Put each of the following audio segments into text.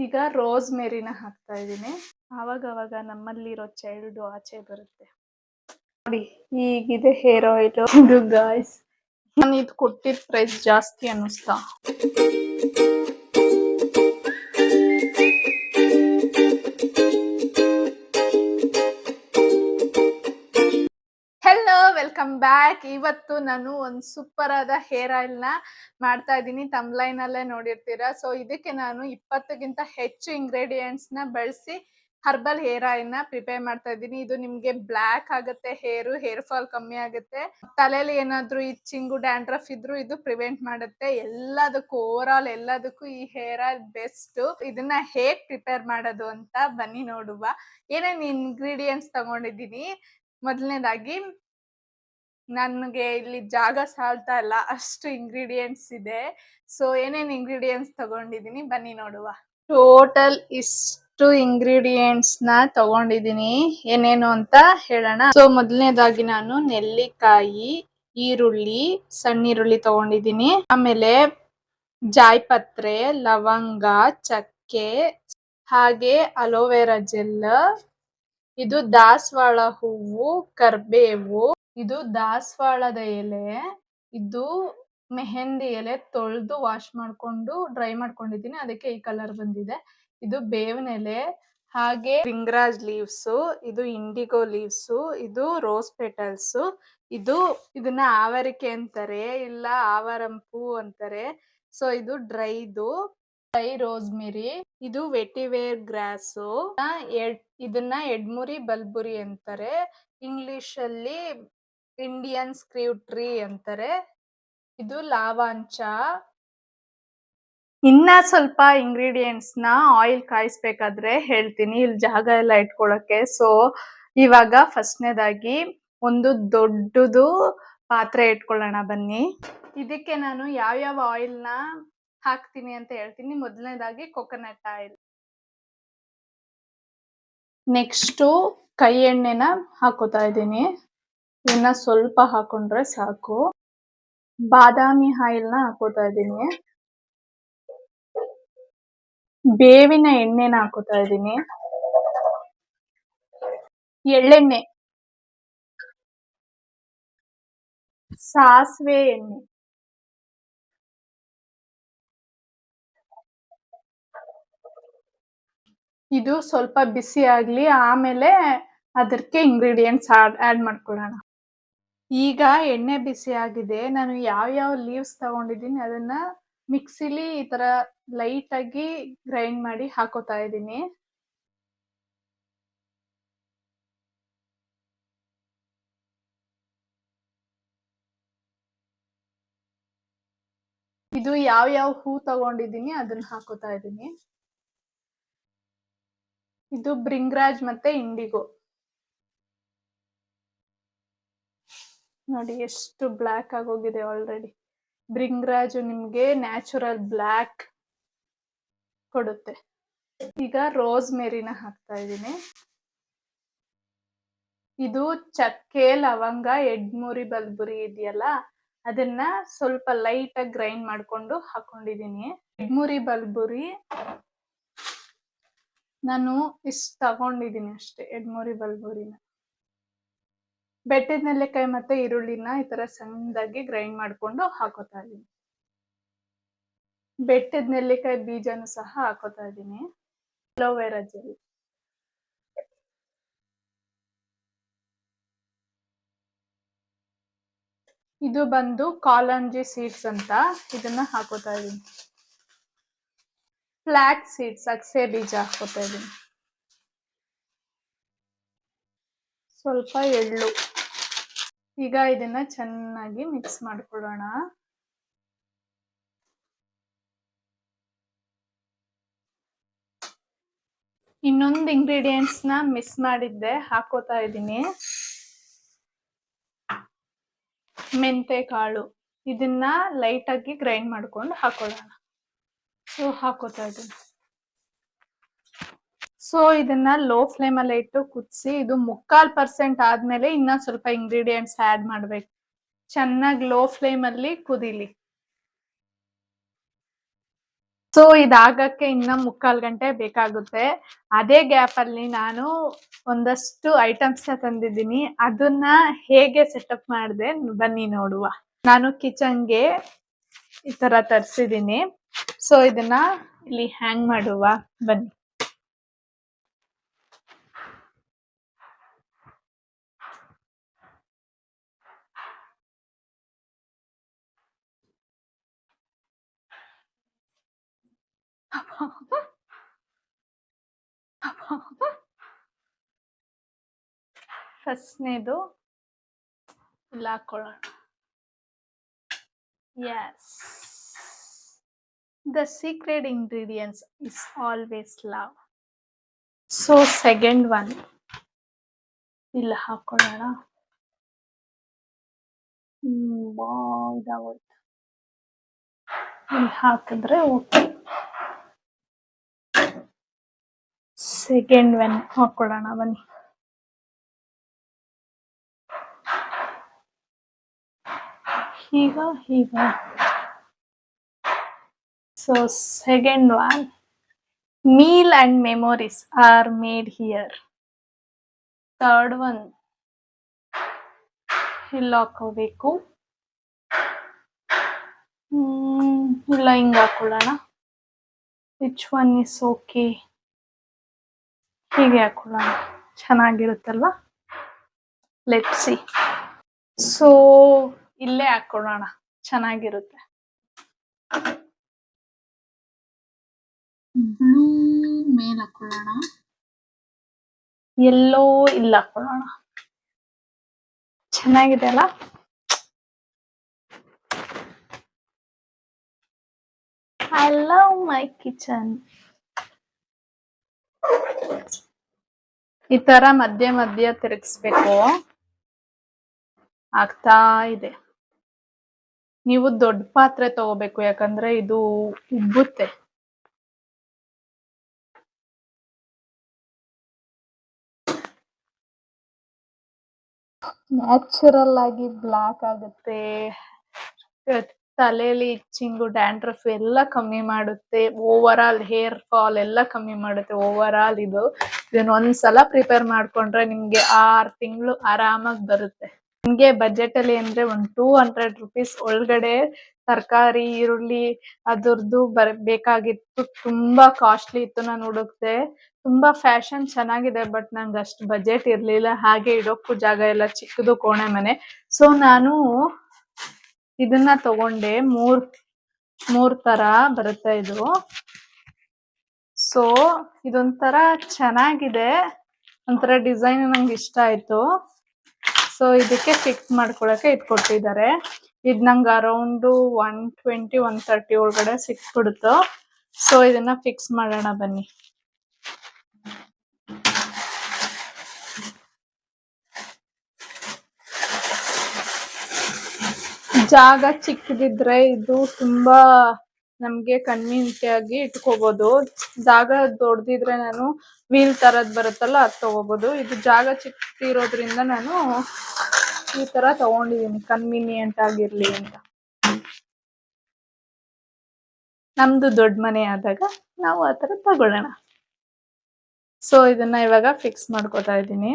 ಈಗ ರೋಸ್ ಮೇರಿನ ಹಾಕ್ತಾ ಇದ್ದೀನಿ. ಆವಾಗ ನಮ್ಮಲ್ಲಿರೋ ಚೈಲ್ಡ್ ಆಚೆ ಬರುತ್ತೆ. ನೋಡಿ ಹೀಗಿದೆ ಹೇರ್ ಆಯಿಲ್ ಇದು ಗಾಯ್ಸ್. ನಾನು ಇದು ಕೊಟ್ಟಿದ್ದ ಪ್ರೈಸ್ ಜಾಸ್ತಿ ಅನ್ನಿಸ್ತಾ. Hello, welcome back. ಇವತ್ತು ನಾನು ಒಂದು ಸೂಪರ್ ಆದ ಹೇರ್ ಆಯಿಲ್ ನ ಮಾಡ್ತಾ ಇದ್ದೀನಿ. ತಮ್ಲೈನ್ ಅಲ್ಲೇ ನೋಡಿರ್ತೀರಾ. ಸೊ ಇದಕ್ಕೆ ನಾನು 20ಗಿಂತ ಹೆಚ್ಚು ಇಂಗ್ರೀಡಿಯೆಂಟ್ಸ್ ನ ಬಳಸಿ ಹರ್ಬಲ್ ಹೇರ್ ಆಯಿಲ್ ನ ಪ್ರಿಪೇರ್ ಮಾಡ್ತಾ ಇದ್ದೀನಿ. ಇದು ನಿಮ್ಗೆ ಬ್ಲಾಕ್ ಆಗುತ್ತೆ, ಹೇರ್ ಫಾಲ್ ಕಮ್ಮಿ ಆಗುತ್ತೆ, ತಲೆಯಲ್ಲಿ ಏನಾದ್ರೂ ಇಚ್ಚಿಂಗು ಡ್ಯಾಂಡ್ರಫ್ ಇದ್ರು ಇದು ಪ್ರಿವೆಂಟ್ ಮಾಡುತ್ತೆ. ಎಲ್ಲದಕ್ಕೂ ಓವರ್ ಆಲ್ ಎಲ್ಲದಕ್ಕೂ ಈ ಹೇರ್ ಆಯಿಲ್ ಬೆಸ್ಟ್. ಇದನ್ನ ಹೇಗ್ ಪ್ರಿಪೇರ್ ಮಾಡೋದು ಅಂತ ಬನ್ನಿ ನೋಡುವ. ಏನೇನ್ ಇಂಗ್ರೀಡಿಯೆಂಟ್ಸ್ ತಗೊಂಡಿದ್ದೀನಿ. ಮೊದಲನೇದಾಗಿ ನನ್ಗೆ ಇಲ್ಲಿ ಜಾಗ ಸಾಲ್ತಾ ಇಲ್ಲ, ಅಷ್ಟು ಇಂಗ್ರೀಡಿಯೆಂಟ್ಸ್ ಇದೆ. ಸೊ ಏನೇನ್ ಇಂಗ್ರೀಡಿಯೆಂಟ್ಸ್ ತಗೊಂಡಿದ್ದೀನಿ ಬನ್ನಿ ನೋಡುವ. ಟೋಟಲ್ ಇಷ್ಟು ಇಂಗ್ರೀಡಿಯೆಂಟ್ಸ್ ನ ತಗೊಂಡಿದ್ದೀನಿ. ಏನೇನು ಅಂತ ಹೇಳೋಣ. ಸೊ ಮೊದಲನೇದಾಗಿ ನಾನು ನೆಲ್ಲಿಕಾಯಿ, ಈರುಳ್ಳಿ, ಸಣ್ಣ ಈರುಳ್ಳಿ ತಗೊಂಡಿದ್ದೀನಿ. ಆಮೇಲೆ ಜಾಯಿಪತ್ರೆ, ಲವಂಗ, ಚಕ್ಕೆ, ಹಾಗೆ ಅಲೋವೆರಾ ಜೆಲ್, ಇದು ದಾಸವಾಳ ಹೂವು, ಕರ್ಬೇವು, ಇದು ದಾಸವಾಳದ ಎಲೆ, ಇದು ಮೆಹಂದಿ ಎಲೆ ತೊಳೆದು ವಾಶ್ ಮಾಡ್ಕೊಂಡು ಡ್ರೈ ಮಾಡ್ಕೊಂಡಿದ್ದೀನಿ, ಅದಕ್ಕೆ ಈ ಕಲರ್ ಬಂದಿದೆ. ಇದು ಬೇವಿನ ಎಲೆ, ಹಾಗೆ ರಿಂಗರಾಜ್ ಲೀವ್ಸ್, ಇದು ಇಂಡಿಗೋ ಲೀವ್ಸ್, ಇದು ರೋಸ್ ಪೆಟಲ್ಸ್, ಇದನ್ನ ಆವರಿಕೆ ಅಂತಾರೆ, ಇಲ್ಲ ಆವರಂಪು ಅಂತಾರೆ. ಸೊ ಇದು ಡ್ರೈ ರೋಸ್ಮೆರಿ, ಇದು ವೆಟಿವೇರ್ ಗ್ರಾಸ್, ಇದನ್ನ ಎಡ್ಮುರಿ ಬಲ್ಬುರಿ ಅಂತಾರೆ, ಇಂಗ್ಲಿಷ್ ಅಲ್ಲಿ ಇಂಡಿಯನ್ ಸ್ಕ್ರೀವ್ ಟ್ರೀ ಅಂತಾರೆ. ಇದು ಲಾವಾಂಚ. ಇನ್ನ ಸ್ವಲ್ಪ ಇಂಗ್ರೀಡಿಯೆಂಟ್ಸ್ ನ ಆಯಿಲ್ ಕಾಯಿಸ್ಬೇಕಾದ್ರೆ ಹೇಳ್ತೀನಿ, ಇಲ್ಲಿ ಜಾಗ ಎಲ್ಲ ಇಟ್ಕೊಳಕ್ಕೆ. ಸೊ ಇವಾಗ ಫಸ್ಟ್ನೇದಾಗಿ ಒಂದು ದೊಡ್ಡದು ಪಾತ್ರೆ ಇಟ್ಕೊಳ್ಳೋಣ ಬನ್ನಿ. ಇದಕ್ಕೆ ನಾನು ಯಾವ್ಯಾವ ಆಯಿಲ್ ನ ಹಾಕ್ತೀನಿ ಅಂತ ಹೇಳ್ತೀನಿ. ಮೊದಲನೇದಾಗಿ ಕೊಕೊನಟ್ ಆಯಿಲ್, ನೆಕ್ಸ್ಟ್ ಕೈ ಎಣ್ಣೆನ ಹಾಕೋತಾ ಇದ್ದೀನಿ. ಇದನ್ನ ಸ್ವಲ್ಪ ಹಾಕೊಂಡ್ರೆ ಸಾಕು. ಬಾದಾಮಿ ಆಯಿಲ್ ನ ಹಾಕೋತಾ ಇದ್ದೀನಿ. ಬೇವಿನ ಎಣ್ಣೆನ ಹಾಕೋತಾ ಇದ್ದೀನಿ. ಎಳ್ಳೆಣ್ಣೆ, ಸಾಸಿವೆ ಎಣ್ಣೆ, ಇದು ಸ್ವಲ್ಪ ಬಿಸಿ ಆಗ್ಲಿ, ಆಮೇಲೆ ಅದಕ್ಕೆ ಇಂಗ್ರೀಡಿಯೆಂಟ್ಸ್ ಆಡ್ ಮಾಡ್ಕೊಳ್ಳೋಣ. ಈಗ ಎಣ್ಣೆ ಬಿಸಿ ಆಗಿದೆ. ನಾನು ಯಾವ ಲೀವ್ಸ್ ತಗೊಂಡಿದ್ದೀನಿ ಅದನ್ನ ಮಿಕ್ಸಿಲಿ ಈ ತರ ಲೈಟ್ ಆಗಿ ಗ್ರೈಂಡ್ ಮಾಡಿ ಹಾಕೋತಾ ಇದ್ದೀನಿ. ಇದು ಯಾವ ಹೂ ತಗೊಂಡಿದ್ದೀನಿ ಅದನ್ನ ಹಾಕೋತಾ ಇದ್ದೀನಿ. ಇದು ಬ್ರಿಂಗ್ರಾಜ್ ಮತ್ತೆ ಇಂಡಿಗೋ. ನೋಡಿ ಎಷ್ಟು ಬ್ಲ್ಯಾಕ್ ಆಗೋಗಿದೆ ಆಲ್ರೆಡಿ. ಬ್ರಿಂಗ್ರಾಜ್ ನಿಮ್ಗೆ ನ್ಯಾಚುರಲ್ ಬ್ಲ್ಯಾಕ್ ಕೊಡುತ್ತೆ. ಈಗ ರೋಸ್ ಮೇರಿನ ಹಾಕ್ತಾ ಇದ್ದೀನಿ. ಇದು ಚಕ್ಕೆ, ಲವಂಗ, ಎಡ್ಮುರಿ ಬಲ್ಬುರಿ ಇದೆಯಲ್ಲ, ಅದನ್ನ ಸ್ವಲ್ಪ ಲೈಟ್ ಆಗಿ ಗ್ರೈಂಡ್ ಮಾಡ್ಕೊಂಡು ಹಾಕೊಂಡಿದ್ದೀನಿ. ಎಡ್ಮುರಿ ಬಲ್ಬುರಿ ನಾನು ಇಷ್ಟು ತಗೊಂಡಿದ್ದೀನಿ ಅಷ್ಟೇ. ಎಡ್ಮುರಿ ಬಲ್ಬುರಿನ, ಬೆಟ್ಟದ ನೆಲ್ಲಿಕಾಯಿ ಮತ್ತೆ ಈರುಳ್ಳಿನ ಈ ತರ ಸಣ್ಣದಾಗಿ ಗ್ರೈಂಡ್ ಮಾಡ್ಕೊಂಡು ಹಾಕೋತಾ ಇದ್ದೀನಿ. ಬೆಟ್ಟದ ನೆಲ್ಲಿಕಾಯಿ ಬೀಜನು ಸಹ ಹಾಕೋತಾ ಇದ್ದೀನಿ. ಅಲೋವೆರಾ ಜೆಲ್, ಇದು ಬಂದು ಕಾಲಂಜಿ ಸೀಡ್ಸ್ ಅಂತ, ಇದನ್ನ ಹಾಕೋತಾ ಇದ್ದೀನಿ. ಫ್ಲಾಕ್ಸ್ ಸೀಡ್ಸ್, ಅಗಸೆ ಬೀಜ ಹಾಕೋತಾ ಇದ್ದೀನಿ. ಸ್ವಲ್ಪ ಎಳ್ಳು. ಈಗ ಇದನ್ನ ಚೆನ್ನಾಗಿ ಮಿಕ್ಸ್ ಮಾಡ್ಕೊಳ್ಳೋಣ. ಇನ್ನೊಂದು ಇಂಗ್ರೀಡಿಯೆಂಟ್ಸ್ ನ ಮಿಸ್ ಮಾಡಿದ್ದೆ, ಹಾಕೋತಾ ಇದ್ದೀನಿ. ಮೆಂತೆ ಕಾಳು, ಇದನ್ನ ಲೈಟ್ ಆಗಿ ಗ್ರೈಂಡ್ ಮಾಡ್ಕೊಂಡು ಹಾಕೊಳ್ಳೋಣ. ಸೊ ಹಾಕೋತಾ ಇದ್ದೀನಿ. ಸೊ ಇದನ್ನ ಲೋ ಫ್ಲೇಮ್ ಅಲ್ಲಿ ಇಟ್ಟು ಕುದಿಸಿ, ಇದು 3/4% ಆದ್ಮೇಲೆ ಇನ್ನ ಸ್ವಲ್ಪ ಇಂಗ್ರೀಡಿಯೆಂಟ್ಸ್ ಆಡ್ ಮಾಡ್ಬೇಕು. ಚೆನ್ನಾಗಿ ಲೋ ಫ್ಲೇಮ್ ಅಲ್ಲಿ ಕುದಿಲಿ. ಸೊ ಇದಾಗಕ್ಕೆ ಇನ್ನ 3/4 ಗಂಟೆ ಬೇಕಾಗುತ್ತೆ. ಅದೇ ಗ್ಯಾಪ್ ಅಲ್ಲಿ ನಾನು ಒಂದಷ್ಟು ಐಟಮ್ಸ್ ನ ತಂದಿದ್ದೀನಿ. ಅದನ್ನ ಹೇಗೆ ಸೆಟಪ್ ಮಾಡಿದೆ ಬನ್ನಿ ನೋಡುವ. ನಾನು ಕಿಚನ್ಗೆ ಈ ತರ ತರಿಸಿದ್ದೀನಿ. ಸೊ ಇದನ್ನ ಇಲ್ಲಿ ಹ್ಯಾಂಗ್ ಮಾಡುವ ಬನ್ನಿ. ಫಸ್ಟ್ನೇದು ಇಲ್ಲ ಹಾಕೊಳ್ಳೋಣ. Yes. The secret ingredients is always love. So second one ಇಲ್ಲ ಹಾಕೊಳ್ಳೋಣ. ಇದಾಗುತ್ತೆ. ಇಲ್ಲಿ ಹಾಕಿದ್ರೆ ಓಕೆ. ಸೆಕೆಂಡ್ ಒನ್ ಹಾಕೊಳ್ಳೋಣ ಬನ್ನಿ. ಈಗ so second one, meal and memories are made here. Third one ಇಲ್ಲಿ ಹಾಕೋಬೇಕು. ಇಲ್ಲ ಹಿಂಗ ಹಾಕೊಳ್ಳೋಣ. Which one is okay? ಹೀಗೆ ಹಾಕೊಳ್ಳೋಣ, ಚೆನ್ನಾಗಿರುತ್ತಲ್ವಾ? Let's see. ಸೊ ಇಲ್ಲೇ ಹಾಕೊಳ್ಳೋಣ, ಚೆನ್ನಾಗಿರುತ್ತೆ. ಬ್ಲೂ ಮೇಲ್ ಹಾಕೊಳ್ಳೋಣ, ಎಲ್ಲೋ ಇಲ್ಲ ಹಾಕೊಳ್ಳೋಣ. ಚೆನ್ನಾಗಿದೆ ಅಲ್ಲ? I love my kitchen. ಈ ತರ ಮಧ್ಯ ಮಧ್ಯ ತಿರುಗಿಸ್ಬೇಕು. ಆಗ್ತಾ ಇದೆ. ನೀವು ದೊಡ್ಡ ಪಾತ್ರೆ ತಗೋಬೇಕು, ಯಾಕಂದ್ರೆ ಇದು ಉಬ್ಬುತ್ತೆ. ನ್ಯಾಚುರಲ್ ಆಗಿ ಬ್ಲಾಕ್ ಆಗುತ್ತೆ. ತಲೆಯಲ್ಲಿ ಇಚ್ಚಿಂಗು, ಡ್ಯಾಂಡ್ರಫ್ ಎಲ್ಲ ಕಮ್ಮಿ ಮಾಡುತ್ತೆ. ಓವರ್ ಆಲ್ ಹೇರ್ ಫಾಲ್ ಎಲ್ಲ ಕಮ್ಮಿ ಮಾಡುತ್ತೆ. ಓವರ್ ಆಲ್ ಇದನ್ನ ಒಂದ್ಸಲ ಪ್ರಿಪೇರ್ ಮಾಡ್ಕೊಂಡ್ರೆ ನಿಮ್ಗೆ 6 ತಿಂಗಳು ಆರಾಮಾಗಿ ಬರುತ್ತೆ. ನಿಮ್ಗೆ ಬಜೆಟ್ ಅಲ್ಲಿ ಅಂದ್ರೆ ಒಂದು 200 ರೂಪೀಸ್ ಒಳಗಡೆ ತರಕಾರಿ, ಈರುಳ್ಳಿ ಅದ್ರದ್ದು ಬೇಕಾಗಿತ್ತು. ತುಂಬಾ ಕಾಸ್ಟ್ಲಿ ಇತ್ತು. ನಾನು ಹುಡುಕ್ತೆ, ತುಂಬಾ ಫ್ಯಾಷನ್ ಚೆನ್ನಾಗಿದೆ, ಬಟ್ ನಂಗೆ ಅಷ್ಟು ಬಜೆಟ್ ಇರ್ಲಿಲ್ಲ. ಹಾಗೆ ಇಡೋಕ್ಕೂ ಜಾಗ ಎಲ್ಲ ಚಿಕ್ಕದು, ಕೋಣೆ ಮನೆ. ಸೊ ನಾನು ಇದನ್ನ ತಗೊಂಡೆ. ಮೂರ್ ತರ ಬರುತ್ತೆ ಇದು. ಸೊ ಇದೊಂಥರ ಚೆನ್ನಾಗಿದೆ, ಒಂಥರ ಡಿಸೈನ್ ನಂಗೆ ಇಷ್ಟ ಆಯ್ತು. ಸೊ ಇದಕ್ಕೆ ಫಿಕ್ಸ್ ಮಾಡ್ಕೊಳಕ್ಕೆ ಇಟ್ಕೊಟ್ಟಿದ್ದಾರೆ. ಇದು ನಂಗೆ ಅರೌಂಡ್ 120-130 ಒಳಗಡೆ ಸಿಕ್ಬಿಡುತ್ತೋ. ಸೊ ಇದನ್ನ ಫಿಕ್ಸ್ ಮಾಡೋಣ ಬನ್ನಿ. ಜಾಗ ಚಿಕ್ಕದಿದ್ರೆ ಇದು ತುಂಬಾ ನಮ್ಗೆ ಕನ್ವೀನಿಯಂಟ್ ಆಗಿ ಇಟ್ಕೋಬಹುದು. ಜಾಗ ದೊಡ್ಡದಿದ್ರೆ ನಾನು ವೀಲ್ ತರದ್ ಬರುತ್ತಲ್ಲ, ಅದ್ ತಗೋಬಹುದು. ಇದು ಜಾಗ ಚಿಕ್ಕದಿರೋದ್ರಿಂದ ನಾನು ಈ ತರ ತಗೊಂಡಿದೀನಿ, ಕನ್ವೀನಿಯಂಟ್ ಆಗಿರ್ಲಿ ಅಂತ. ನಮ್ದು ದೊಡ್ಡ ಮನೆ ಆದಾಗ ನಾವು ಆತರ ತಗೊಳ್ಳೋಣ. ಸೊ ಇದನ್ನ ಇವಾಗ ಫಿಕ್ಸ್ ಮಾಡ್ಕೋತಾ ಇದ್ದೀನಿ.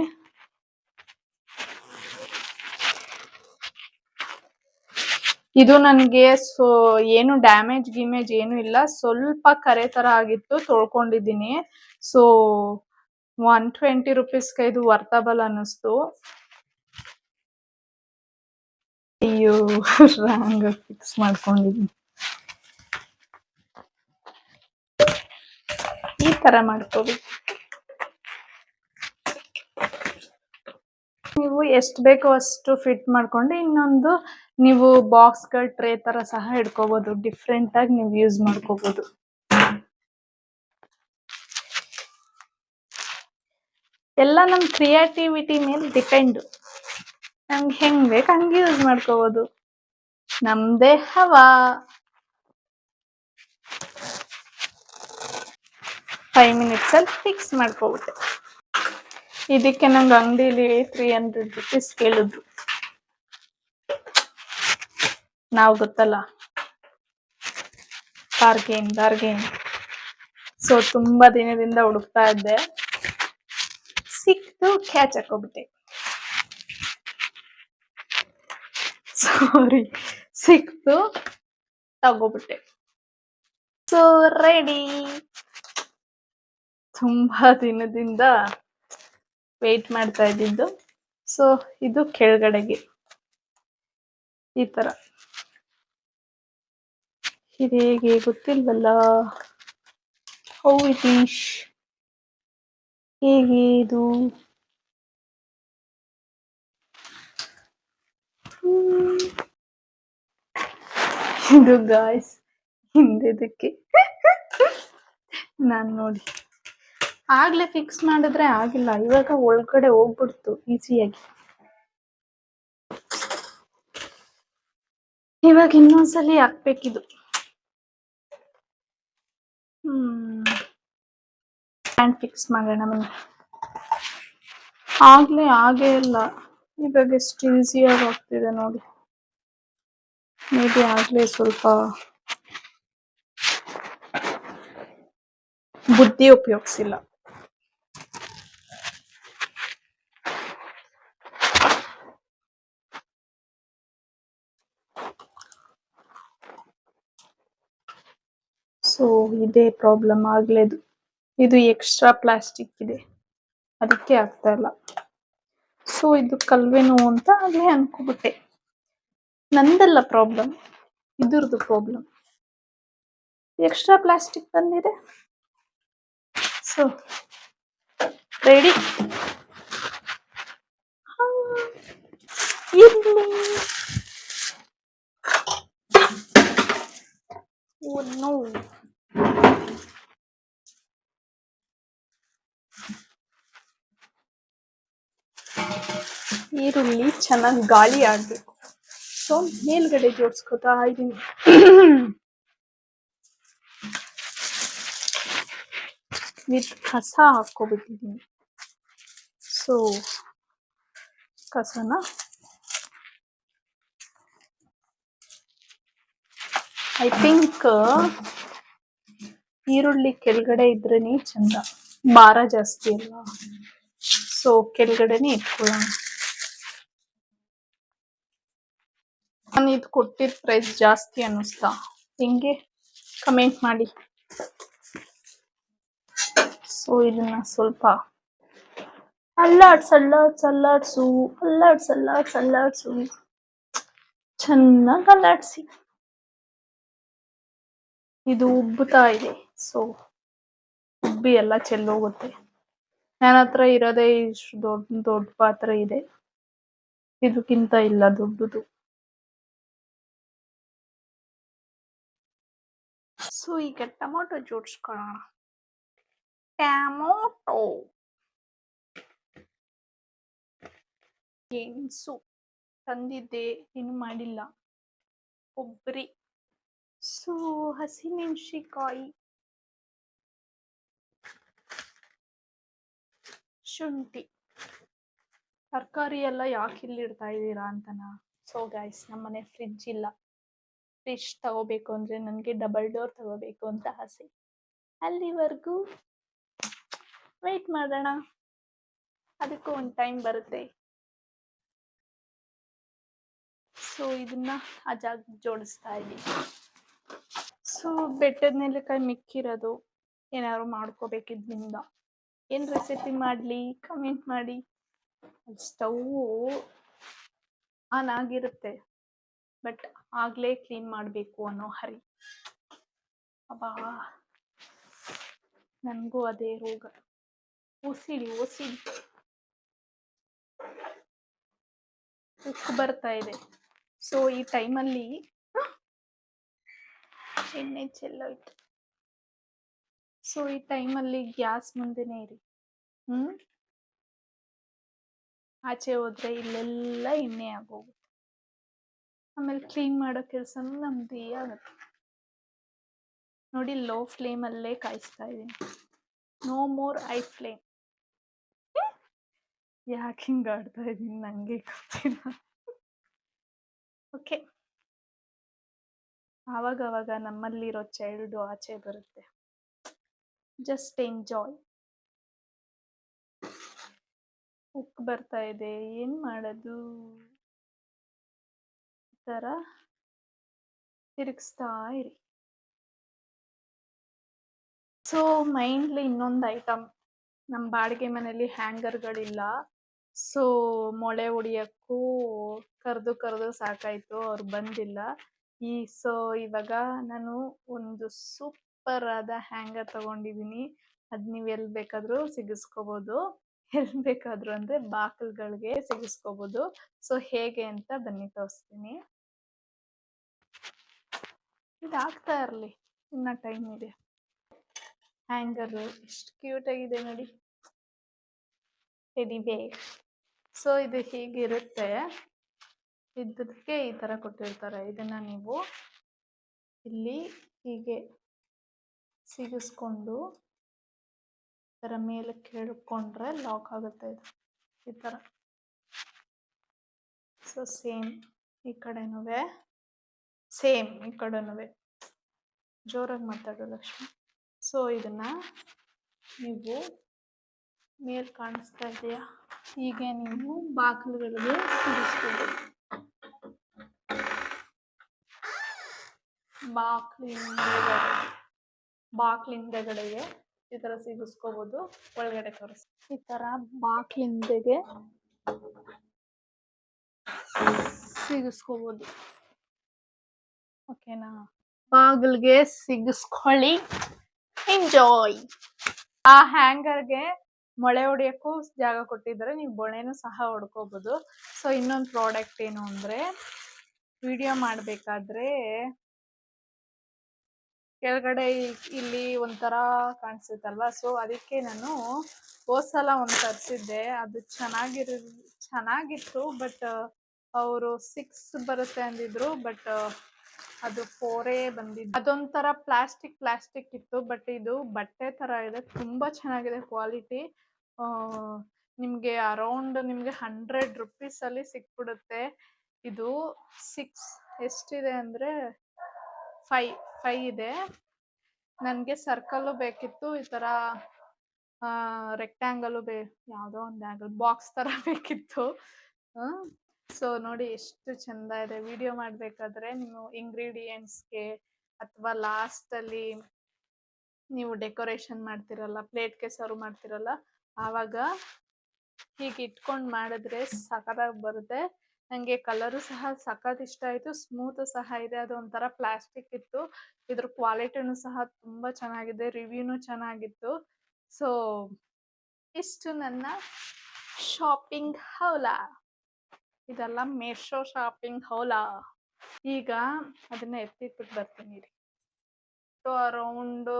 ಇದು ನನ್ಗೆ ಏನು ಡ್ಯಾಮೇಜ್ ಗಿಮೇಜ್ ಏನು ಇಲ್ಲ. ಸ್ವಲ್ಪ ಕರೆ ತರ ಆಗಿತ್ತು, ತೊಳ್ಕೊಂಡಿದ್ದೀನಿ. ಸೊ 120 ರೂಪೀಸ್ಗೆ ಇದು ವರ್ತಬಲ್ ಅನ್ನಿಸ್ತು. ಅಯ್ಯೋ ರಾಂಗ್ ಫಿಕ್ಸ್ ಮಾಡ್ಕೊಂಡಿದ್ದೀನಿ. ಈ ತರ ಮಾಡ್ಕೋಬೇಕು. ನೀವು ಎಷ್ಟು ಬೇಕೋ ಅಷ್ಟು ಫಿಟ್ ಮಾಡ್ಕೊಂಡು ಇನ್ನೊಂದು ನೀವು ಬಾಕ್ಸ್ಗಳು, ಟ್ರೇ ತರ ಸಹ ಇಟ್ಕೋಬಹುದು. ಡಿಫ್ರೆಂಟ್ ಆಗಿ ನೀವು ಯೂಸ್ ಮಾಡ್ಕೋಬಹುದು. ಎಲ್ಲ ನಮ್ ಕ್ರಿಯೇಟಿವಿಟಿ ಮೇಲೆ ಡಿಪೆಂಡ್. ನಮ್ಗೆ ಹೆಂಗ್ ಬೇಕು ಹಂಗೆ ಯೂಸ್ ಮಾಡ್ಕೋಬಹುದು. ನಮ್ದೇ ಹವಾ. 5 minutes ಅಲ್ಲಿ ಫಿಕ್ಸ್ ಮಾಡ್ಕೋಬಿಟ್ಟೆ. ಇದಕ್ಕೆ ನಂಗೆ ಅಂಗಡಿಲಿ 300 ರೂಪೀಸ್ ಕೇಳಿದ್ರು. ನಾವು ಗೊತ್ತಲ್ಲ, ಬಾರ್ಗೇನ್. ಸೊ ತುಂಬಾ ದಿನದಿಂದ ಹುಡುಕ್ತಾ ಇದ್ದೆ, ಸಿಕ್ತು, ಕ್ಯಾಚ್ ಹಾಕೋಬಿಟ್ಟೆ. ಸಾರಿ, ಸಿಕ್ತು, ತಗೋಬಿಟ್ಟೆ. So ready. ತುಂಬಾ ದಿನದಿಂದ ವೇಟ್ ಮಾಡ್ತಾ ಇದ್ದಿದ್ದು. ಸೊ ಇದು ಕೆಳಗಡೆಗೆ ಈ ತರ, ಇದು ಹೇಗೆ ಗೊತ್ತಿಲ್ವಲ್ಲ, ಹೌ ಇಟ್ ಈಸ್, ಹೇಗೆ ಇದು? ಇದು ಗಾಯ್ಸ್ ಹಿಂದೆದಕ್ಕೆ ನಾನು ನೋಡಿ ಆಗ್ಲೇ ಫಿಕ್ಸ್ ಮಾಡಿದ್ರೆ ಆಗಿಲ್ಲ, ಇವಾಗ ಒಳಗಡೆ ಹೋಗ್ಬಿಡ್ತು ಈಸಿಯಾಗಿ. ಇವಾಗ ಇನ್ನೊಂದ್ಸಲಿ ಹಾಕ್ಬೇಕಿದು. ಹ್ಯಾಂಡ್ ಫಿಕ್ಸ್ ಮಾಡೋಣ ಬನ್ನಿ. ಆಗ್ಲೇ ಆಗೇ ಇಲ್ಲ, ಇವಾಗ ಎಷ್ಟು ಈಸಿಯಾಗಿ ಆಗ್ತಿದೆ ನೋಡಿ. ಮೇ ಬಿ ಆಗ್ಲೇ ಸ್ವಲ್ಪ ಬುದ್ಧಿ ಉಪಯೋಗಿಸಿಲ್ಲ. ಸೊ ಇದೇ ಪ್ರಾಬ್ಲಮ್ ಆಗ್ಲೇದು. ಇದು ಎಕ್ಸ್ಟ್ರಾ ಪ್ಲಾಸ್ಟಿಕ್ ಇದೆ, ಅದಕ್ಕೆ ಆಗ್ತಾ ಇಲ್ಲ. ಸೊ ಇದು ಕಲ್ವೇನೋ ಅಂತ ಆಗ್ಲೇ ಅನ್ಕೋಬಿಟ್ಟೆ. ನಂದಲ್ಲ ಪ್ರಾಬ್ಲಮ್, ಇದ್ರದ್ದು ಪ್ರಾಬ್ಲಮ್. ಎಕ್ಸ್ಟ್ರಾ ಪ್ಲಾಸ್ಟಿಕ್ ಬಂದಿದೆ. ಸೊ ರೆಡಿ, ಇರ್ಲಿ. ಓ ನೋ, ಈರುಳ್ಳಿ ಚೆನ್ನಾಗಿ ಗಾಳಿ ಆಗ್ಬೇಕು. ಸೊ ಮೇಲ್ಗಡೆ ಜೋಡಿಸ್ಕೊತಾ ಇದ್ದೀನಿ. ವಿತ್ ಕಸ ಹಾಕೋಬಿಟ್ಟಿದ್ದೀನಿ. ಸೊ ಕಸನ ಐ ಥಿಂಕ್ ಈರುಳ್ಳಿ ಕೆಳಗಡೆ ಇದ್ರೇನೆ ಚಂದ, ಭಾರ ಜಾಸ್ತಿ ಅಲ್ಲ. ಸೊ ಕೆಳಗಡೆನೆ ಇಟ್ಕೊಳ್ಳೋಣ. ನಾನು ಇದು ಕೊಟ್ಟಿದ್ದ ಪ್ರೈಸ್ ಜಾಸ್ತಿ ಅನ್ನಿಸ್ತಾ? ಹೆಂಗೆ ಕಮೆಂಟ್ ಮಾಡಿ. ಸೊ ಇದನ್ನ ಸ್ವಲ್ಪ ಅಲ್ಲಾಡ್ಸು ಚೆನ್ನಾಗಿ ಅಲ್ಲಾಡ್ಸಿ. ಇದು ಉಬ್ಬುತ್ತಾ ಇದೆ, ಸೊ ಉಬ್ಬಿ ಎಲ್ಲ ಚೆಲ್ಲೋಗುತ್ತೆ. ನನ್ನ ಹತ್ರ ಇರೋದೇ ಇಷ್ಟು ದೊಡ್ಡ ಪಾತ್ರೆ ಇದೆ, ಇದಕ್ಕಿಂತ ಇಲ್ಲ ದೊಡ್ಡದು. ಸೊ ಈಗ ಟೊಮೊಟೊ ಜೋಡಿಸ್ಕೊಳ್ಳೋಣ. ಟೊಮೊಟೊ, ಗೆಣಸು ತಂದಿದ್ದೆ, ಇನ್ನು ಮಾಡಿಲ್ಲ. ಕೊಬ್ಬರಿ, ಸೊ ಹಸಿಮೆಣಸಿಕಾಯಿ, ಶುಂಠಿ. ತರಕಾರಿ ಎಲ್ಲ ಯಾಕೆ ಇಲ್ಲಿ ಇಡ್ತಾ ಇದ್ದೀರಾ ಅಂತನಾ? ಸೊ ಗೈಸ್, ನಮ್ಮನೆ ಫ್ರಿಡ್ಜ್ ಇಲ್ಲ. ಫ್ರಿಡ್ಜ್ ತಗೋಬೇಕು ಅಂದ್ರೆ ನನಗೆ ಡಬಲ್ ಡೋರ್ ತಗೋಬೇಕು ಅಂತ ಆಸೆ. ಅಲ್ಲಿವರೆಗೂ ವೆಯ್ಟ್ ಮಾಡೋಣ, ಅದಕ್ಕೂ ಒಂದು ಟೈಮ್ ಬರುತ್ತೆ. ಸೊ ಇದನ್ನ ಆ ಜಾಗ ಜೋಡಿಸ್ತಾ ಇದ್ದೀನಿ. ಸೊ ಬೆಟ್ಟದ ನೆಲ್ಲಿಕಾಯಿ ಮಿಕ್ಕಿರೋದು ಏನಾದ್ರು ಮಾಡ್ಕೋಬೇಕಿದ್ರಿಂದ. ಏನು ರೆಸಿಪಿ ಮಾಡಲಿ ಕಮೆಂಟ್ ಮಾಡಿ. ಸ್ಟವ್ ಆನ್ ಆಗಿರುತ್ತೆ, ಬಟ್ ಆಗಲೇ ಕ್ಲೀನ್ ಮಾಡಬೇಕು ಅನ್ನೋ ಹರಿ. ಅಬ್ಬಾ, ನನಗೂ ಅದೇ ರೋಗ, ಓಸಿಡಿ ಉಕ್ಕು ಬರ್ತಾ ಇದೆ. ಸೊ ಈ ಟೈಮಲ್ಲಿ ಎಣ್ಣೆ ಚೆಲ್ಲೋಯ್ತು. ಸೊ ಈ ಟೈಮಲ್ಲಿ ಗ್ಯಾಸ್ ಮುಂದೆನೇ ಇರಿ. ಆಚೆ ಹೋದ್ರೆ ಇಲ್ಲೆಲ್ಲ ಎಣ್ಣೆ ಆಗೋಗುತ್ತೆ. ಆಮೇಲೆ ಕ್ಲೀನ್ ಮಾಡೋ ಕೆಲಸನೂ ನಮ್ದು ಆಗುತ್ತೆ. ನೋಡಿ, ಲೋ ಫ್ಲೇಮಲ್ಲೇ ಕಾಯಿಸ್ತಾ ಇದ್ದೀನಿ. No more high flame. ಯಾಕೆ ಹಿಂಗೆ ಆಡ್ತಾ ಇದ್ದೀನಿ ನನಗೆ ಗೊತ್ತಿಲ್ಲ. ಓಕೆ, ಆವಾಗ ನಮ್ಮಲ್ಲಿರೋ ಚೈಲ್ಡು ಆಚೆ ಬರುತ್ತೆ. Just enjoy. ಉಕ್ಕು ಬರ್ತಾ ಇದೆ, ಏನ್ ಮಾಡೋದು? ಈ ಥರ ತಿರುಗಿಸ್ತಾ ಇರಿ. ಸೊ ಮೈಂಡ್ಲಿ ಇನ್ನೊಂದು ಐಟಮ್, ನಮ್ಮ ಬಾಡಿಗೆ ಮನೇಲಿ ಹ್ಯಾಂಗರ್ಗಳಿಲ್ಲ. ಸೊ ಮೊಳೆ ಹೊಡಿಯೋಕ್ಕೂ ಕರೆದು ಸಾಕಾಯ್ತು, ಅವ್ರು ಬಂದಿಲ್ಲ. ಸೊ ಇವಾಗ ನಾನು ಒಂದು ಸೂಪರ್ ಆದ ಹ್ಯಾಂಗರ್ ತಗೊಂಡಿದ್ದೀನಿ. ಅದು ನೀವು ಎಲ್ಲಿ ಬೇಕಾದರೂ ಸಿಗಿಸ್ಕೋಬೋದು, ಎಲ್ಲಿ ಬೇಕಾದರೂ ಅಂದರೆ ಬಾಗಿಲುಗಳಿಗೆ ಸಿಗಿಸ್ಕೋಬೋದು. ಸೊ ಹೇಗೆ ಅಂತ ಬನ್ನಿ ತೋರಿಸ್ತೀನಿ. ಇದಾಗ್ತಾ ಇರಲಿ, ಇನ್ನ ಟೈಮ್ ಇದೆ. ಹ್ಯಾಂಗರು ಎಷ್ಟು ಕ್ಯೂಟ್ ಆಗಿದೆ ನೋಡಿ, ಟೆಡಿ ಬೇರ್. ಸೊ ಇದು ಹೀಗಿರುತ್ತೆ, ಇದಕ್ಕೆ ಈ ಥರ ಕೊಟ್ಟಿರ್ತಾರೆ. ಇದನ್ನ ನೀವು ಇಲ್ಲಿ ಹೀಗೆ ಸಿಗಿಸ್ಕೊಂಡು ಈ ಥರ ಮೇಲೆ ಕೇಳ್ಕೊಂಡ್ರೆ ಲಾಕ್ ಆಗುತ್ತೆ ಇದು, ಈ ಥರ. ಸೊ ಸೇಮ್ ಈ ಕಡೆನೂ, ಸೇಮ್ ಈ ಕಡೆನೂ. ಜೋರಾಗಿ ಮಾತಾಡೋ ಲಕ್ಷ್ಮಿ. ಸೊ ಇದನ್ನ ನೀವು ಮೇಲ್ ಕಾಣಿಸ್ತಾ ಇದೆಯಾ, ಹೀಗೆ ನೀವು ಬಾಗಿಲುಗಳಿಗೆ ಸಿಗಿಸ್ಬೋದು. ಬಾಕ್ಲಿಂದೆಗಡೆಗೆ ಈ ಥರ ಸಿಗಿಸ್ಕೋಬೋದು. ಒಳಗಡೆ ತೋರಿಸ್, ಈ ಥರ ಬಾಕ್ಲಿಂದೆಗೆ ಸಿಗಿಸ್ಕೋಬೋದು. ಓಕೆನಾ? ಬಾಗಿಲ್ಗೆ ಸಿಗಿಸ್ಕೊಳ್ಳಿ, ಎಂಜಾಯ್. ಆ ಹ್ಯಾಂಗರ್ಗೆ ಮೊಳೆ ಹೊಡಿಯೋಕ್ಕೂ ಜಾಗ ಕೊಟ್ಟಿದ್ದಾರೆ, ನೀವು ಮೊಳೆನೂ ಸಹ ಹೊಡ್ಕೋಬೋದು. ಸೊ ಇನ್ನೊಂದು ಪ್ರಾಡಕ್ಟ್ ಏನು ಅಂದರೆ, ವಿಡಿಯೋ ಮಾಡಬೇಕಾದ್ರೆ ಕೆಳಗಡೆ ಇಲ್ಲಿ ಒಂಥರ ಕಾಣಿಸುತ್ತಲ್ವಾ, ಸೊ ಅದಕ್ಕೆ ನಾನು ಹೋದ್ಸಲ ಒಂದು ತರಿಸಿದ್ದೆ. ಅದು ಚೆನ್ನಾಗಿತ್ತು, ಬಟ್ ಅವರು 6 ಬರುತ್ತೆ ಅಂದಿದ್ರು, ಬಟ್ ಅದು 4 ಬಂದಿದ್ದು. ಅದೊಂಥರ ಪ್ಲಾಸ್ಟಿಕ್ ಇತ್ತು, ಬಟ್ ಇದು ಬಟ್ಟೆ ಥರ ಇದೆ, ತುಂಬ ಚೆನ್ನಾಗಿದೆ ಕ್ವಾಲಿಟಿ. ನಿಮಗೆ ಅರೌಂಡ್ ನಿಮಗೆ 100 ರೂಪೀಸಲ್ಲಿ ಸಿಕ್ಬಿಡುತ್ತೆ. ಇದು 6 ಎಷ್ಟಿದೆ ಅಂದರೆ 5 ಇದೆ. ನನಗೆ ಸರ್ಕಲ್ಲು ಬೇಕಿತ್ತು, ಈ ಥರ ರೆಕ್ಟ್ಯಾಂಗಲು ಯಾವುದೋ ಒಂದು ಆ್ಯಂಗಲ್ ಬಾಕ್ಸ್ ಥರ ಬೇಕಿತ್ತು. ಸೊ ನೋಡಿ ಎಷ್ಟು ಚೆಂದ ಇದೆ. ವಿಡಿಯೋ ಮಾಡಬೇಕಾದ್ರೆ ನೀವು ಇಂಗ್ರೀಡಿಯೆಂಟ್ಸ್ಗೆ ಅಥವಾ ಲಾಸ್ಟಲ್ಲಿ ನೀವು ಡೆಕೋರೇಷನ್ ಮಾಡ್ತಿರಲ್ಲ, ಪ್ಲೇಟ್ಗೆ ಸರ್ವ್ ಮಾಡ್ತಿರಲ್ಲ, ಆವಾಗ ಹೀಗೆ ಇಟ್ಕೊಂಡು ಮಾಡಿದ್ರೆ ಸಖತ್ತಾಗಿ ಬರುತ್ತೆ. ನನಗೆ ಕಲರು ಸಹ ಸಖತ್ ಇಷ್ಟ ಆಯಿತು, ಸ್ಮೂತು ಸಹ ಇದೆ. ಅದು ಒಂಥರ ಪ್ಲಾಸ್ಟಿಕ್ ಇತ್ತು, ಇದ್ರ ಕ್ವಾಲಿಟಿನೂ ಸಹ ತುಂಬ ಚೆನ್ನಾಗಿದೆ, ರಿವ್ಯೂನೂ ಚೆನ್ನಾಗಿತ್ತು. ಸೊ ಇಷ್ಟು ನನ್ನ ಶಾಪಿಂಗ್ ಹೌಲ. ಇದೆಲ್ಲ ಮೇಶೋ ಶಾಪಿಂಗ್ ಹೌಲ. ಈಗ ಅದನ್ನ ಎತ್ತಿಟ್ಬಿಟ್ಟು ಬರ್ತೀನಿ ರೀ. ಸೊ ಅರೌಂಡ್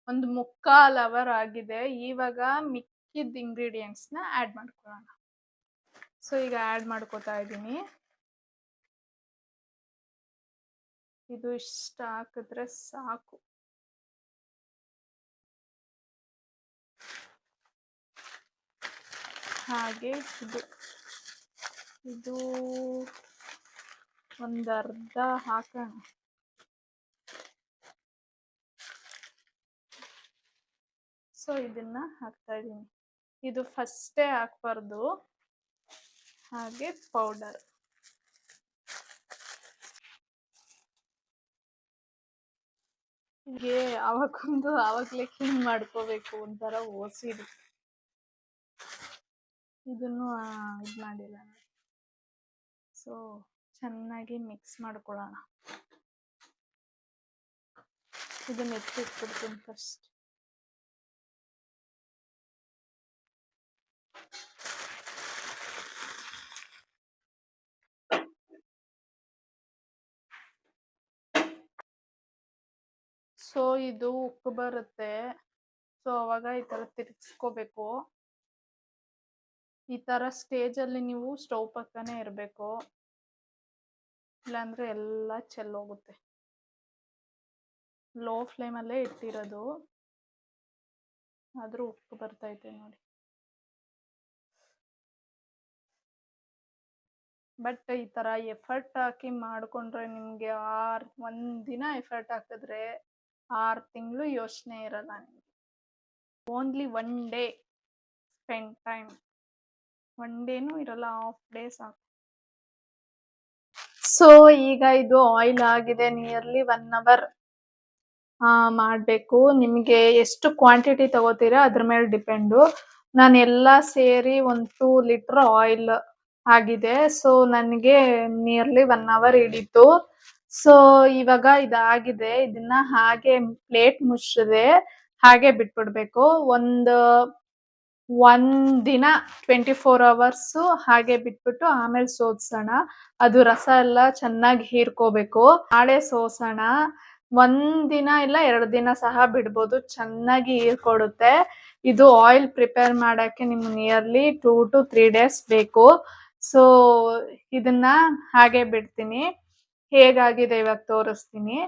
ಒಂದು 3/4 ಅವರ್ ಆಗಿದೆ. ಇವಾಗ ಮಿಕ್ಕಿದ ಇಂಗ್ರೀಡಿಯೆಂಟ್ಸ್ನ ಆ್ಯಡ್ ಮಾಡ್ಕೊಳ್ಳೋಣ. ಸೊ ಈಗ ಆ್ಯಡ್ ಮಾಡ್ಕೋತಾ ಇದ್ದೀನಿ. ಇದು ಇಷ್ಟ ಹಾಕಿದ್ರೆ ಸಾಕು. ಹಾಗೆ ಇದು ಒಂದು ಅರ್ಧ ಹಾಕೋಣ. ಸೊ ಇದನ್ನ ಹಾಕ್ತಾ ಇದ್ದೀನಿ. ಇದು ಫಸ್ಟೇ ಹಾಕ್ಬಾರ್ದು. ಹಾಗೆ ಪೌಡರ್, ಹೀಗೆ ಆವಾಗಲೇ ಕ್ಲೀನ್ ಮಾಡ್ಕೋಬೇಕು, ಒಂಥರ ಓಸಿಡಿ. ಇದನ್ನು ಇದು ಮಾಡಿಲ್ಲ. ಸೊ ಚೆನ್ನಾಗಿ ಮಿಕ್ಸ್ ಮಾಡ್ಕೊಳ್ಳೋಣ. ಇದನ್ನ ಎತ್ತಿಟ್ಬಿಡ್ತೀನಿ ಫಸ್ಟ್. ಸೊ ಇದು ಉಕ್ಕು ಬರುತ್ತೆ. ಸೊ ಅವಾಗ ಈ ಥರ ತಿರ್ಗಿಸ್ಕೋಬೇಕು. ಈ ಥರ ಸ್ಟೇಜಲ್ಲಿ ನೀವು ಸ್ಟವ್ ಪಕ್ಕನೇ ಇರಬೇಕು, ಇಲ್ಲಾಂದರೆ ಎಲ್ಲ ಚೆಲ್ಲೋಗುತ್ತೆ. ಲೋ ಫ್ಲೇಮಲ್ಲೇ ಇಟ್ಟಿರೋದು, ಆದರೂ ಉಕ್ಕು ಬರ್ತೈತೆ ನೋಡಿ. ಬಟ್ ಈ ತರ ಎಫರ್ಟ್ ಹಾಕಿ ಮಾಡ್ಕೊಂಡ್ರೆ ನಿಮ್ಗೆ ಒಂದಿನ ಎಫರ್ಟ್ ಹಾಕಿದ್ರೆ 6 ತಿಂಗಳು ಯೋಚನೆ ಇರಲ್ಲ ನಿಮ್ಗೆ. ಓನ್ಲಿ 1 ಡೇ ಸ್ಪೆಂಡ್ ಟೈಮ್, 1 ಡೇನೂ ಇರಲ್ಲ, ಹಾಫ್ ಡೇ ಸಾಕು. ಸೊ ಈಗ ಇದು ಆಯಿಲ್ ಆಗಿದೆ, ನಿಯರ್ಲಿ 1 ಅವರ್ ಮಾಡಬೇಕು. ನಿಮಗೆ ಎಷ್ಟು ಕ್ವಾಂಟಿಟಿ ತಗೋತೀರಾ ಅದ್ರ ಮೇಲೆ ಡಿಪೆಂಡು. ನಾನು ಎಲ್ಲ ಸೇರಿ 2 ಲೀಟರ್ ಆಯಿಲ್ ಆಗಿದೆ. ಸೊ ನನಗೆ ನಿಯರ್ಲಿ 1 ಅವರ್ ಹಿಡಿತು. ಸೊ ಇವಾಗ ಇದಾಗಿದೆ, ಇದನ್ನ ಹಾಗೆ ಪ್ಲೇಟ್ ಮುಚ್ಚದೆ ಹಾಗೆ ಬಿಟ್ಬಿಡ್ಬೇಕು. ಒಂದಿನ 24 hours ಹಾಗೆ ಬಿಟ್ಬಿಟ್ಟು ಆಮೇಲೆ ಸೋಸೋಣ. ಅದು ರಸ ಎಲ್ಲ ಚೆನ್ನಾಗಿ ಹೀರ್ಕೋಬೇಕು. ನಾಳೆ ಸೋಸೋಣ. 1 ದಿನ ಇಲ್ಲ 2 ದಿನ ಸಹ ಬಿಡ್ಬೋದು, ಚೆನ್ನಾಗಿ ಹೀರ್ಕೊಡುತ್ತೆ. ಇದು ಆಯಿಲ್ ಪ್ರಿಪೇರ್ ಮಾಡಕ್ಕೆ ನಿಮ್ಗೆ ನಿಯರ್ಲಿ 2 to 3 days ಬೇಕು. ಸೊ ಇದನ್ನ ಹಾಗೆ ಬಿಡ್ತೀನಿ. ಹೇಗಾಗಿದೆ ಇವಾಗ ತೋರಿಸ್ತೀನಿ.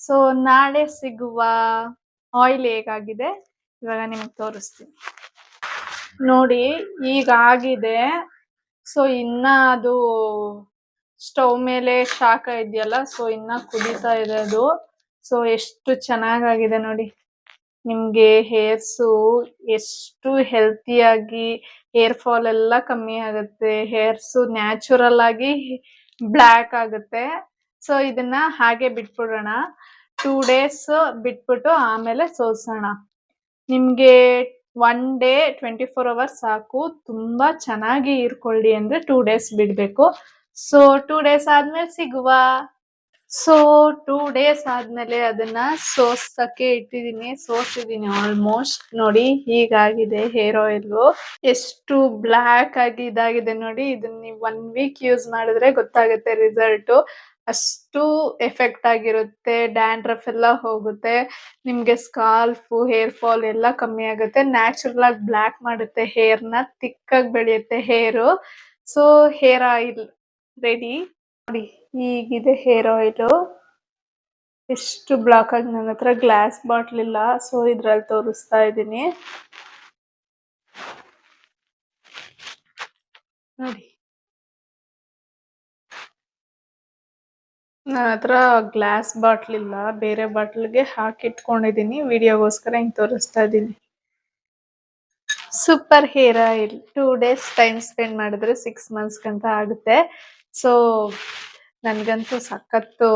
ಸೊ ನಾಳೆ ಸಿಗುವ. ಆಯಿಲ್ ಹೇಗಾಗಿದೆ ಇವಾಗ ನಿಮ್ಗೆ ತೋರಿಸ್ತೀನಿ ನೋಡಿ. ಈಗ ಆಗಿದೆ. ಸೊ ಇನ್ನ ಅದು ಸ್ಟವ್ ಮೇಲೆ ಶಾಖ ಇದೆಯಲ್ಲ, ಸೊ ಇನ್ನ ಕುದೀತಾ ಇದೆ ಅದು. ಸೊ ಎಷ್ಟು ಚೆನ್ನಾಗಾಗಿದೆ ನೋಡಿ. ನಿಮ್ಗೆ ಹೇರ್ಸು ಎಷ್ಟು ಹೆಲ್ತಿಯಾಗಿ, ಹೇರ್ ಫಾಲ್ ಎಲ್ಲ ಕಮ್ಮಿ ಆಗುತ್ತೆ, ಹೇರ್ಸು ನ್ಯಾಚುರಲ್ ಆಗಿ ಬ್ಲ್ಯಾಕ್ ಆಗುತ್ತೆ. ಸೊ ಇದನ್ನ ಹಾಗೆ ಬಿಟ್ಬಿಡೋಣ. 2 days ಬಿಟ್ಬಿಟ್ಟು ಆಮೇಲೆ ಸೋಸೋಣ. ನಿಮ್ಗೆ 1 day 24 hours ಸಾಕು. ತುಂಬಾ ಚೆನ್ನಾಗಿ ಹೀರ್ಕೊಳ್ಳಿ ಅಂದ್ರೆ 2 days ಬಿಡ್ಬೇಕು. ಸೊ 2 days ಆದ್ಮೇಲೆ ಸಿಗುವ. ಸೊ 2 days ಆದ್ಮೇಲೆ ಅದನ್ನ ಸೋಸಕ್ಕೆ ಇಟ್ಟಿದೀನಿ, ಸೋಸಿದೀನಿ ಆಲ್ಮೋಸ್ಟ್. ನೋಡಿ ಹೀಗಾಗಿದೆ ಹೇರ್ ಆಯಿಲ್. ಎಷ್ಟು ಬ್ಲ್ಯಾಕ್ ಆಗಿ ಇದಾಗಿದೆ ನೋಡಿ. ಇದನ್ನ ನೀವು 1 week ಯೂಸ್ ಮಾಡಿದ್ರೆ ಗೊತ್ತಾಗುತ್ತೆ ರಿಸಲ್ಟ್. ಅಷ್ಟು ಎಫೆಕ್ಟ್ ಆಗಿರುತ್ತೆ. ಡ್ಯಾಂಡ್ರಫ್ ಎಲ್ಲ ಹೋಗುತ್ತೆ. ನಿಮ್ಗೆ ಸ್ಕಾಲ್ಫ್, ಹೇರ್ ಫಾಲ್ ಎಲ್ಲ ಕಮ್ಮಿ ಆಗುತ್ತೆ. ನ್ಯಾಚುರಲ್ ಆಗಿ ಬ್ಲ್ಯಾಕ್ ಮಾಡುತ್ತೆ, ಹೇರ್ನ ತಿಕ್ಕಾಗಿ ಬೆಳೆಯುತ್ತೆ ಹೇರು. ಸೊ ಹೇರ್ ಆಯಿಲ್ ರೆಡಿ ನೋಡಿ. ಹೀಗಿದೆ ಹೇರ್ ಆಯಿಲ್. ಎಷ್ಟು ಬ್ಲಾಕ್ ಆಗಿ, ನನ್ನ ಹತ್ರ ಗ್ಲಾಸ್ ಬಾಟ್ಲ್ ಇಲ್ಲ, ಸೊ ಇದ್ರಲ್ಲಿ ತೋರಿಸ್ತಾ ಇದ್ದೀನಿ ನೋಡಿ. ನನ್ನ ಹತ್ರ ಗ್ಲಾಸ್ ಬಾಟ್ಲ್ ಇಲ್ಲ, ಬೇರೆ ಬಾಟ್ಲ್ಗೆ ಹಾಕಿಟ್ಕೊಂಡಿದ್ದೀನಿ. ವಿಡಿಯೋಗೋಸ್ಕರ ಹಿಂಗೆ ತೋರಿಸ್ತಾ ಇದ್ದೀನಿ. Super hair oil. 2 days time spend ಮಾಡಿದ್ರೆ 6 months ಅಂತ ಆಗುತ್ತೆ. ಸೊ ನನಗಂತೂ ಸಖತ್ತು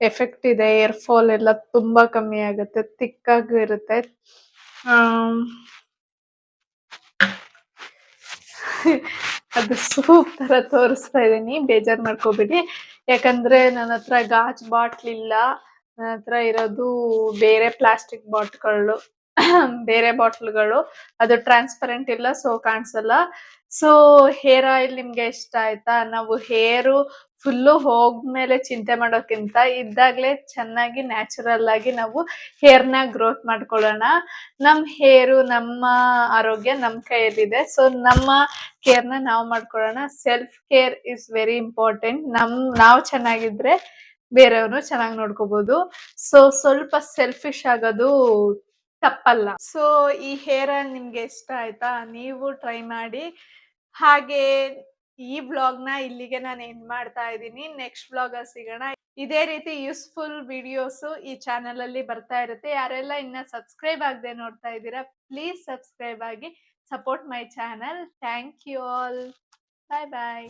ಎಫೆಕ್ಟ್ ಇದೆ. ಹೇರ್ ಫಾಲ್ ಎಲ್ಲ ತುಂಬಾ ಕಮ್ಮಿ ಆಗುತ್ತೆ, ತಿಕ್ಕಾಗೂ ಇರುತ್ತೆ. ಅದು ಸೂಪ್ ತರ ತೋರಿಸ್ತಾ ಇದೀನಿ, ಬೇಜಾರ್ ಮಾಡ್ಕೋಬೇಡಿ. ಯಾಕಂದ್ರೆ ನನ್ನ ಹತ್ರ ಗಾಜ್ ಬಾಟ್ಲ್ ಇಲ್ಲ. ನನ್ನ ಹತ್ರ ಇರೋದು ಬೇರೆ ಪ್ಲಾಸ್ಟಿಕ್ ಬಾಟ್ಲ್ಗಳು, ಬೇರೆ ಬಾಟ್ಲ್ಗಳು. ಅದು ಟ್ರಾನ್ಸ್ಪರೆಂಟ್ ಇಲ್ಲ, ಸೊ ಕಾಣಿಸಲ್ಲ. ಸೊ ಹೇರ್ ಆಯಿಲ್ ನಿಮ್ಗೆ ಇಷ್ಟ ಆಯ್ತಾ? ನಾವು ಹೇರು ಫುಲ್ಲು ಹೋಗ್ಮೇಲೆ ಚಿಂತೆ ಮಾಡೋಕ್ಕಿಂತ ಇದ್ದಾಗ್ಲೇ ಚೆನ್ನಾಗಿ ನ್ಯಾಚುರಲ್ ಆಗಿ ನಾವು ಹೇರ್ನ ಗ್ರೋತ್ ಮಾಡ್ಕೊಳ್ಳೋಣ. ನಮ್ ಹೇರು, ನಮ್ಮ ಆರೋಗ್ಯ ನಮ್ ಕೈಯಲ್ಲಿದೆ. ಸೊ ನಮ್ಮ ಕೇರ್ನ ನಾವು ಮಾಡ್ಕೊಳ್ಳೋಣ. Self care is very important. ನಾವು ಚೆನ್ನಾಗಿದ್ರೆ ಬೇರೆಯವ್ರನ್ನು ಚೆನ್ನಾಗಿ ನೋಡ್ಕೋಬಹುದು. ಸೊ ಸ್ವಲ್ಪ ಸೆಲ್ಫಿಶ್ ಆಗೋದು ತಪ್ಪಲ್ಲ. ಸೊ ಈ ಹೇರ್ ಆಯಿಲ್ ನಿಮ್ಗೆ ಇಷ್ಟ ಆಯ್ತಾ? ನೀವು ಟ್ರೈ ಮಾಡಿ. ಹಾಗೆ ಈ ವ್ಲಾಗ್ನ ಇಲ್ಲಿಗೆ ನಾನು ಎಂಡ್ ಮಾಡ್ತಾ ಇದ್ದೀನಿ. ನೆಕ್ಸ್ಟ್ ವ್ಲಾಗಲ್ಲಿ ಸಿಗೋಣ. ಇದೇ ರೀತಿ ಯೂಸ್ಫುಲ್ ವಿಡಿಯೋಸ್ ಈ ಚಾನೆಲ್ ಅಲ್ಲಿ ಬರ್ತಾ ಇರುತ್ತೆ. ಯಾರೆಲ್ಲ ಇನ್ನ ಸಬ್ಸ್ಕ್ರೈಬ್ ಆಗದೆ ನೋಡ್ತಾ ಇದ್ದೀರಾ, ಪ್ಲೀಸ್ ಸಬ್ಸ್ಕ್ರೈಬ್ ಆಗಿ support my channel. Thank you all. Bye bye.